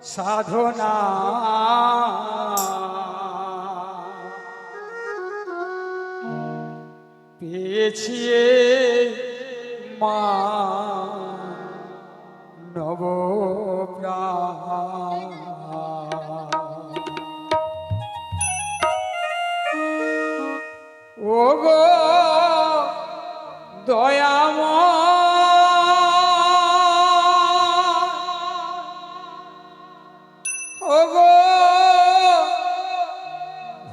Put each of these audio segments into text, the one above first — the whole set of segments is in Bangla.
সাধনা পেয়েছি মা নবপ্রাণ। ও গো দয়াময়, ও গো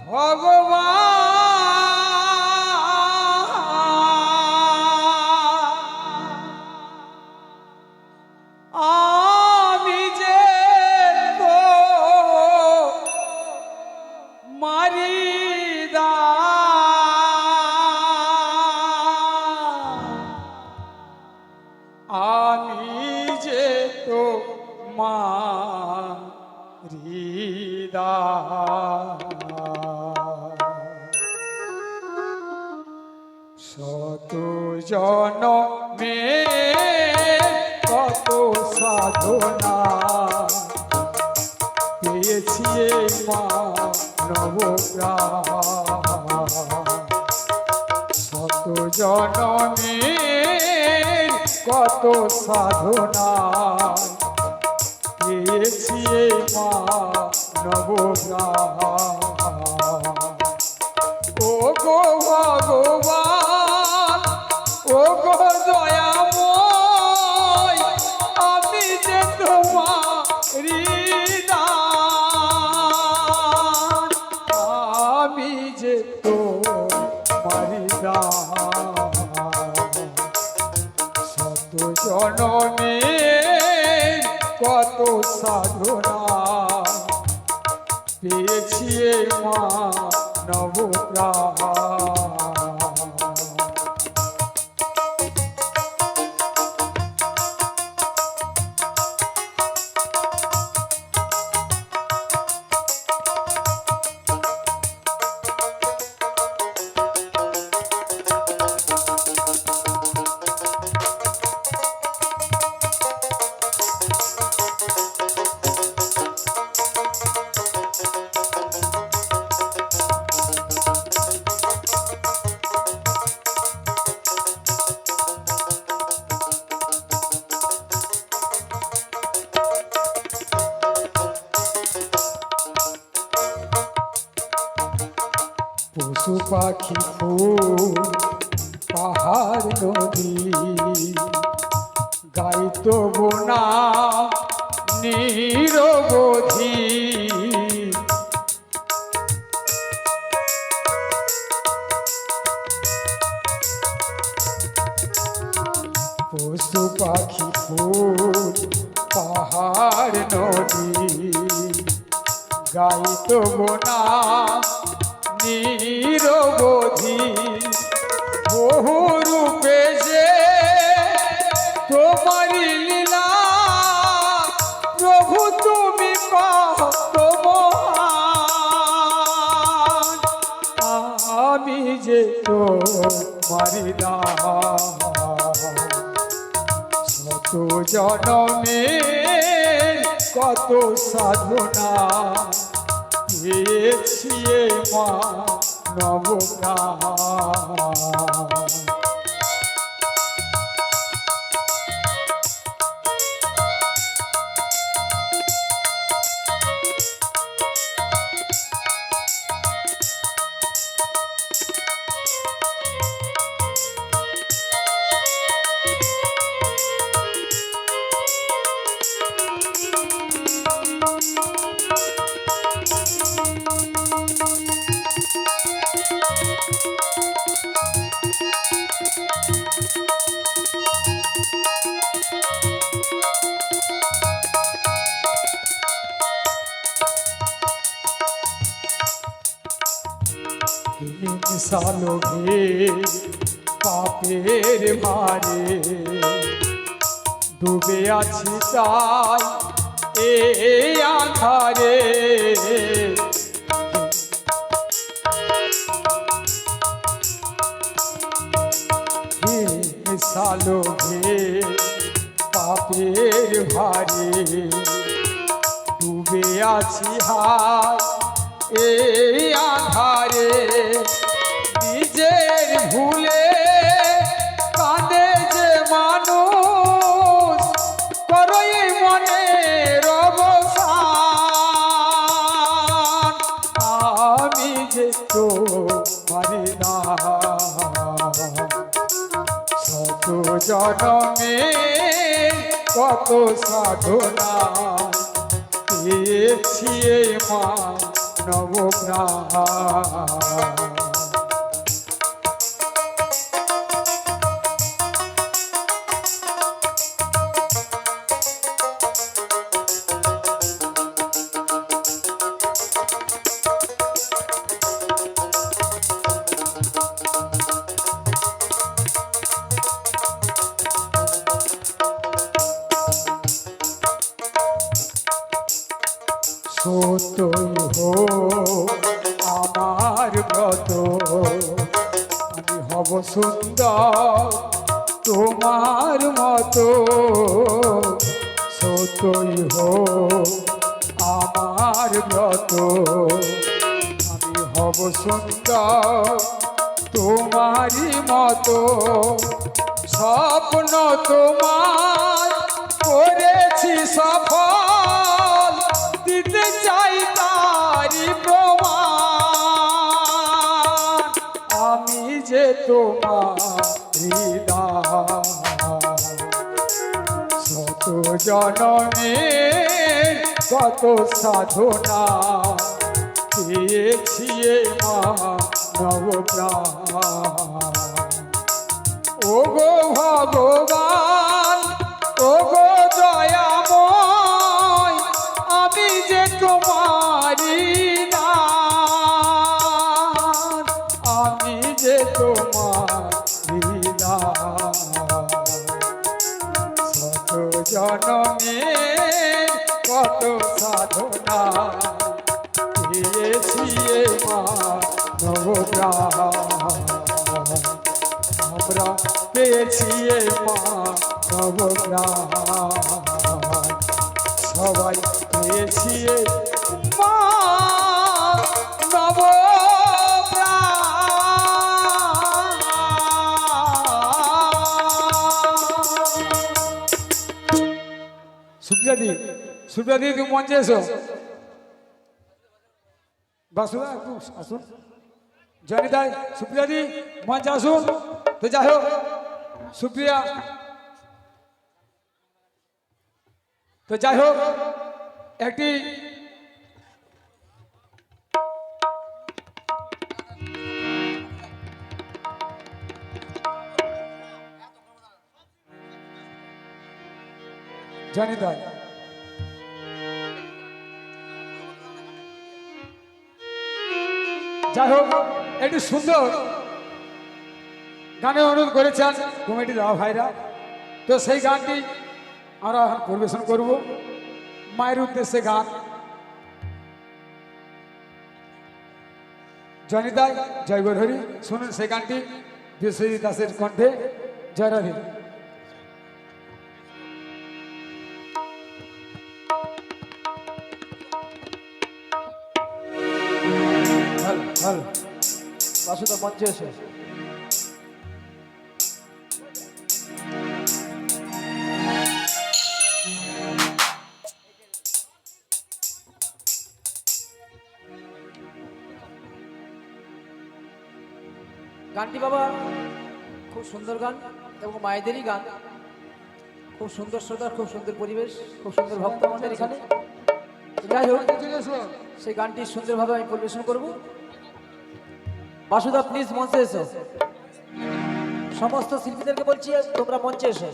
ভগবান, আমি যে তো মারিদা, আমি যে তো মারিদা। শত জনমে কত সাধনা পেয়েছি মা নবপ্রাণ। শত জনমে কত সাধনা পেয়েছি মা নবপ্রাণ। ও গো ভগবান, ও গো দয়াময়, আমি যে তোমারি দান, আমি যে তোমারি দান। শত জনমে কত সাধনা পেয়েছি মা নবপ্রাণ। পশু পাখি ফুল পাহাড় নদী গাইত বোনা নিরবধি। পশু পাখি ফুল পাহাড় নদী গাইত বোনা নিরবধি। বহু রূপে যে তোমারি লীলা, প্রভু তুমি কত মহান, আমি যে তোমারি দান। শত জনমে কত সাধনা পেয়েছি মা নবপ্রাণ। সালোভে পাপের ভারে ডুবে আছি তাই এই আঁধারে। সালোভে পাপের ভারে আছি হায় এই আধারে নিজের ভুলে কাঁদে যে মানুষ করই মনে অবসান আমি যে তো পারি না শত জনমে কত সাধনা পেয়েছি এই মা নবপ্রাণ সত্যই হোক আমার ব্রত আমি হব সুন্দর তোমার মতো সত্যই হোক আমার ব্রত আমি হব সুন্দর তোমারই মতো স্বপ্ন তোমার করেছি সফল দিতে চাই তারি প্রমাণ আমি যে তোমার হৃদয় শত জনমের কত সাধনা পেয়েছি মা নবপ্রাণ ও গো ভগবান ও গো দয়াময় আমি যে তোমারি দান আমি যে তোমারি দান শত জনমের কত সাধনা পেয়েছি মা নবপ্রাণ আমরা পেয়েছি মা নবপ্রাণ সবাই পেয়েছি মা নবপ্রাণ সুপ্রিয়া দি তুমি মঞ্চে এসো বাসুদা একটু আসুন জনি দাই সুপ্রিয়া দি মঞ্চে আসুন তো যাই হোক সুপ্রিয়া তো যাই হোক একটি জনি দাই যাই হোক একটি সুন্দর গানে অনুরোধ করেছেন কমিটি দাদা ভাইরা তো সেই গানটি আমরা এখন পরিবেশন করব মায়ের উদ্দেশ্যে গান জনিতাই জয় গৌরহরি শুনুন সেই গানটি বিশ্বজিৎ দাসের কণ্ঠে জয় রাধে বাসুদা মঞ্চে এসে গানটি বাবা খুব সুন্দর গান এবং মায়েদেরই গান খুব সুন্দর শ্রোতা খুব সুন্দর পরিবেশ খুব সুন্দর ভক্ত আমাদের এখানে যাই হোক সেই গানটি সুন্দরভাবে আমি পরিবেশন করব বাসুদা প্লিজ মঞ্চে এসো সমস্ত শিল্পীদেরকে বলছি তোমরা মঞ্চে এসো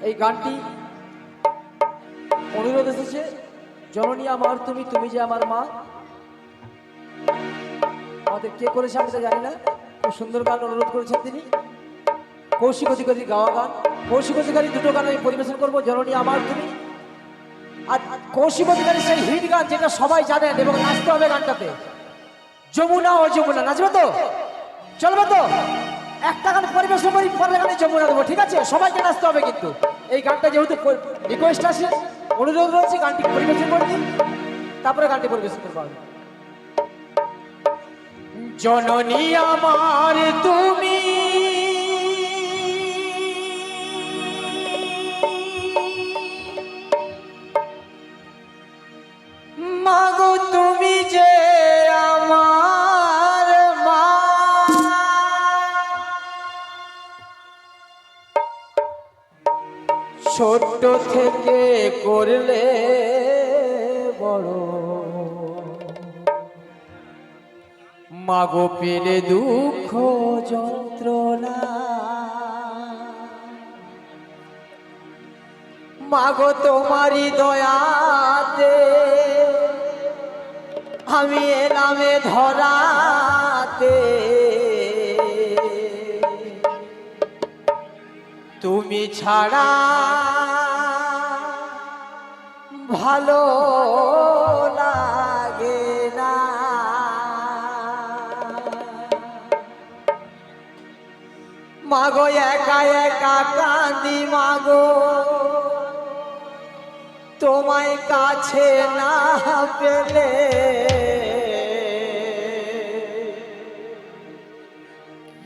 এই গানটি অনুরোধ এসেছে জননী আমার তুমি তুমি যে আমার মা আমাদের কে করেছে আমি তো জানি না খুব সুন্দর গান অনুরোধ করেছেন তিনি কৌশিক অধিকারী গাওয়া গান কৌশিক অধিকারী দুটো গান আমি পরিবেশন করবো জননী আমার তুমি আর কৌশিক অধিকারী সেই হিট গান যেটা সবাই জানেন এবং নাচতে হবে গানটাতে, যমুনা ও যমুনা। নাচবে তো? চলবে তো? একটা গান পরিবেশন করি, পরের গানে যমুনা দেবো, ঠিক আছে? সবাইকে নাচতে হবে কিন্তু। এই গানটা যেহেতু রিকোয়েস্ট আছে, অনুরোধ রয়েছে গানটি পরিবেশন করে দিন, তারপরে গানটি পরিবেশন করবো আমি। জননী আমার তুমি, মাগো তুমি যে আমার মা, ছোট্ট থেকে করলে বড়, মাগো পেলে দুঃখ যন্ত্রণা, মাগো তোমারই দয়াতে আমি এলামে ধরাতে, তুমি ছাড়া ভালো লাগে না, মাগো একা একা কাঁদি, মাগো তোমায় কাছে না পেলে,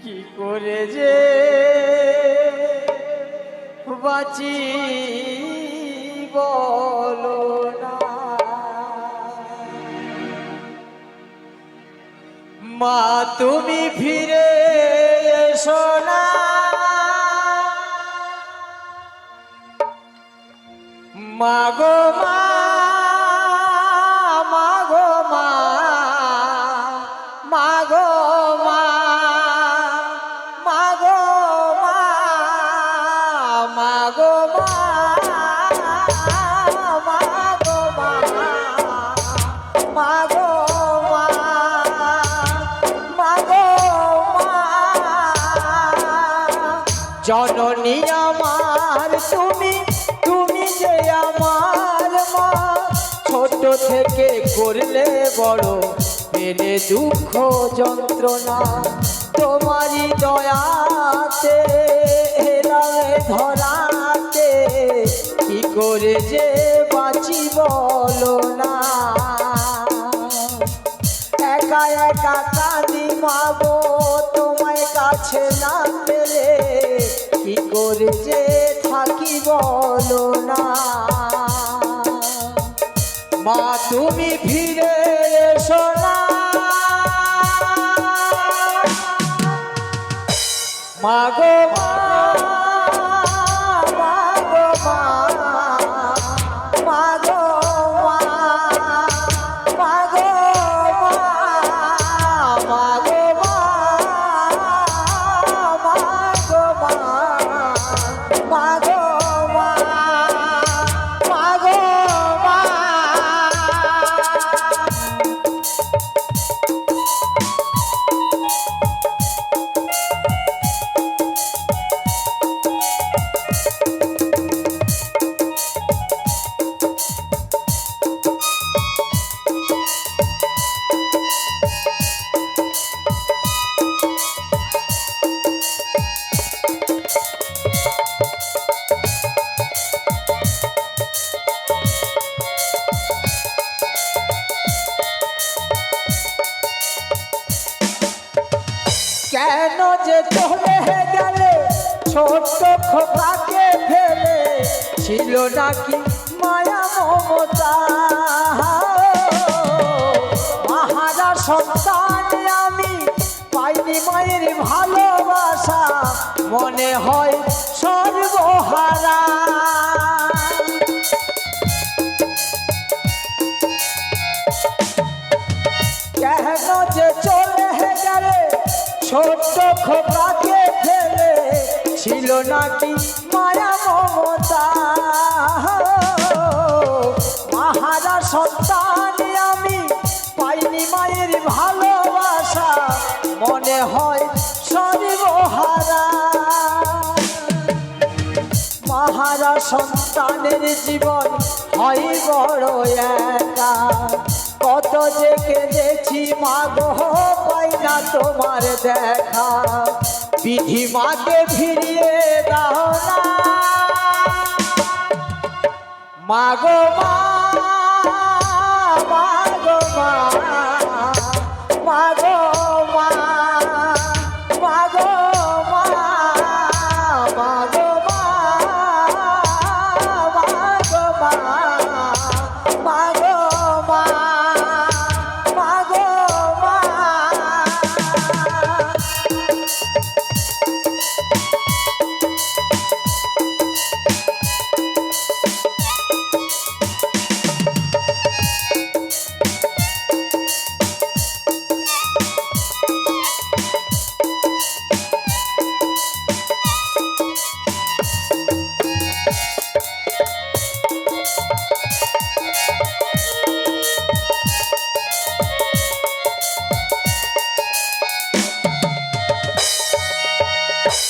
কি করে যে বাঁচি বলো না, মা তুমি ফিরে এসো না, মাগো মা, মাগো মা, মাগো মা, মাগো মা, মাগো মা, মাগো মা, মাগো মা, মাগো মা, জননী আমার তুমি, তুমি যে আমার মা, ছোট থেকে করলে বড়, পেলে দুঃখ যন্ত্রণা, তোমারই দয়াতে এলামে ধরাতে, কি করে যে বাঁচি বলো না, একা একা কাঁদি মাগো তোমায় কাছে না পেলে, কি করে যে থাকি বলো না, মা তুমি ফিরে এসো না, মাগো মা, মাগো মা, মাগো মা, মাগো মা, মাগো মা, মাগো মা, মাগো মা, মাগো মা। কেন যে চলে গেলে ছোট্ট খোকাকে ফেলে, ছিল নাকি মায়া মমতা, মাহারা সন্তান আমি পাইনি মায়ের ভালোবাসা, মনে হয় সর্বহারা, কেন যে চলে গেলে ছোট্ট খোকাকে ফেলে, ছিল নাকি মায়া মমতা, মাহারা সন্তান আমি পাইনি মায়ের ভালোবাসা, মনে হয় সর্বহারা, মাহারা সন্তানের জীবন হয় বড় একা। কত যে কেঁদেছি মা গো পাই না তোমার দেখা। বিধি মাকে ফিরিয়ে দাও না মা গো মা, মা গো মা, মা গো মা, মা গো মা, মা গো মা, মা গো মা, মা গো মা, মা গো মা।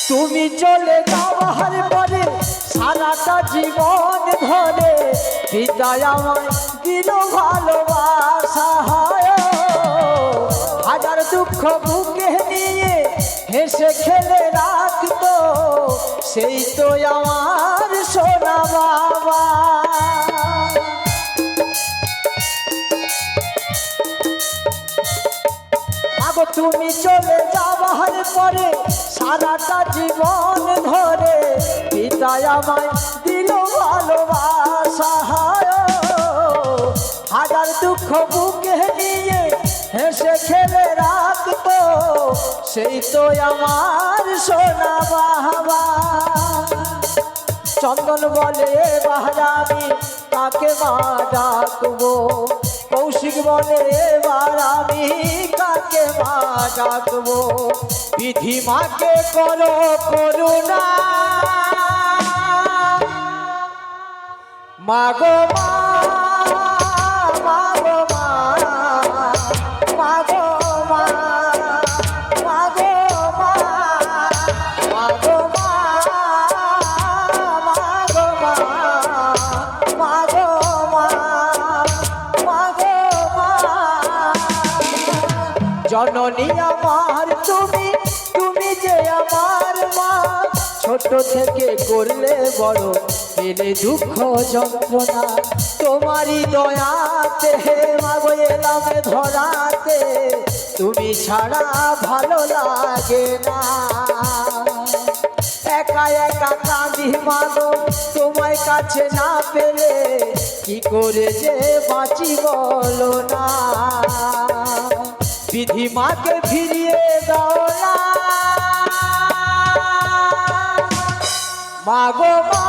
তুমি চলে যাওয়ার পরে সারাটা জীবন ধরে বিদায় আমায় দিল ভালোবাসা। হাজার দুঃখ বুকে নিয়ে হেসে খেলে রাখতো সেই তো আমার সোনা বাবা। আগো তুমি চলে যাওয়ার পরে সারাটা জীবন ধরে পিতায় আমায় দিল ভালোবাসা। হাজার দুঃখ বুকে নিয়ে হেসে খেলে রাখতো সেই তো আমার সোনা বাবা। চন্দন বলে এবার আমি কাকে মা ডাকবো, কৌশিক বলে এবার আমি কাকে মা ডাকবো। বিধি মাকে করো করুণা মা গো মা, মা গো মা, মা গো মা, মা গো মা, মা গো মা, মা গো মা, মা গো মা, মা গো মা। জননী আমার তুমি, তুমি যে আমার মা। ছোট থেকে করলে বড় পেলে দুঃখ যন্ত্রণা। তোমারই দয়াতে মাগো এলাম ধরাতে, তুমি ছাড়া ভালো লাগে না। একা একা কাঁদি মাগো তোমায় কাছে না পেলে, কি করে যে বাঁচি বলো না। বিধি মাকে ফিরিয়ে দাও না মা গো মা।